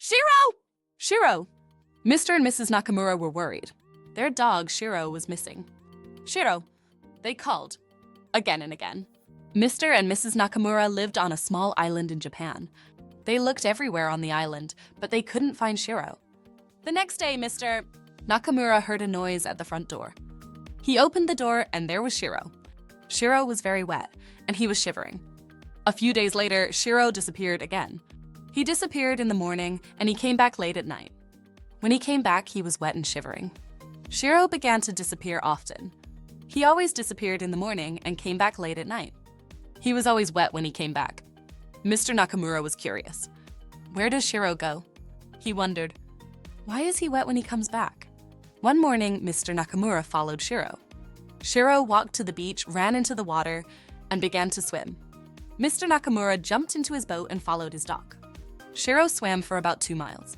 Shiro! Shiro! Mr. and Mrs. Nakamura were worried. Their dog, Shiro, was missing. Shiro! They called. Again and again. Mr. and Mrs. Nakamura lived on a small island in Japan. They looked everywhere on the island, but they couldn't find Shiro. The next day, Mr. Nakamura heard a noise at the front door. He opened the door and there was Shiro. Shiro was very wet, and he was shivering. A few days later, Shiro disappeared again. He disappeared in the morning, and he came back late at night. When he came back, he was wet and shivering. Shiro began to disappear often. He always disappeared in the morning and came back late at night. He was always wet when he came back. Mr. Nakamura was curious. Where does Shiro go? He wondered, why is he wet when he comes back? One morning, Mr. Nakamura followed Shiro. Shiro walked to the beach, ran into the water, and began to swim. Mr. Nakamura jumped into his boat and followed his dog. Shiro swam for about 2 miles.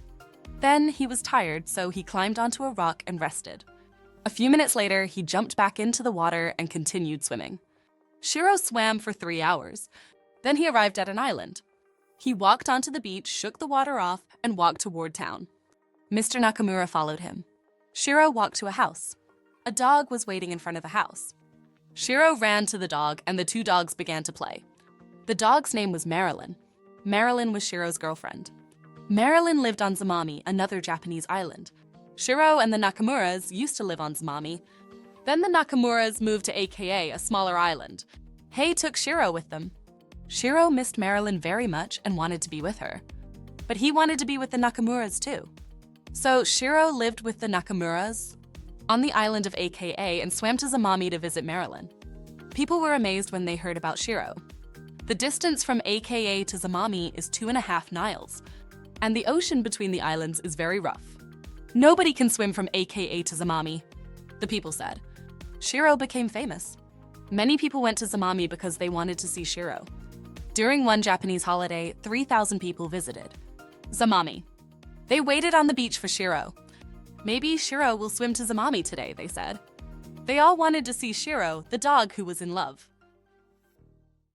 Then he was tired, so he climbed onto a rock and rested. A few minutes later, he jumped back into the water and continued swimming. Shiro swam for 3 hours. Then he arrived at an island. He walked onto the beach, shook the water off, and walked toward town. Mr. Nakamura followed him. Shiro walked to a house. A dog was waiting in front of the house. Shiro ran to the dog, and the 2 dogs began to play. The dog's name was Marilyn. Marilyn was Shiro's girlfriend. Marilyn lived on Zamami, another Japanese island. Shiro and the Nakamuras used to live on Zamami. Then the Nakamuras moved to AKA, a smaller island. Hei took Shiro with them. Shiro missed Marilyn very much and wanted to be with her. But he wanted to be with the Nakamuras too. So Shiro lived with the Nakamuras on the island of AKA and swam to Zamami to visit Marilyn. People were amazed when they heard about Shiro. The distance from AKA to Zamami is 2.5 miles, and the ocean between the islands is very rough. Nobody can swim from AKA to Zamami, the people said. Shiro became famous. Many people went to Zamami because they wanted to see Shiro. During one Japanese holiday, 3,000 people visited Zamami. They waited on the beach for Shiro. Maybe Shiro will swim to Zamami today, they said. They all wanted to see Shiro, the dog who was in love.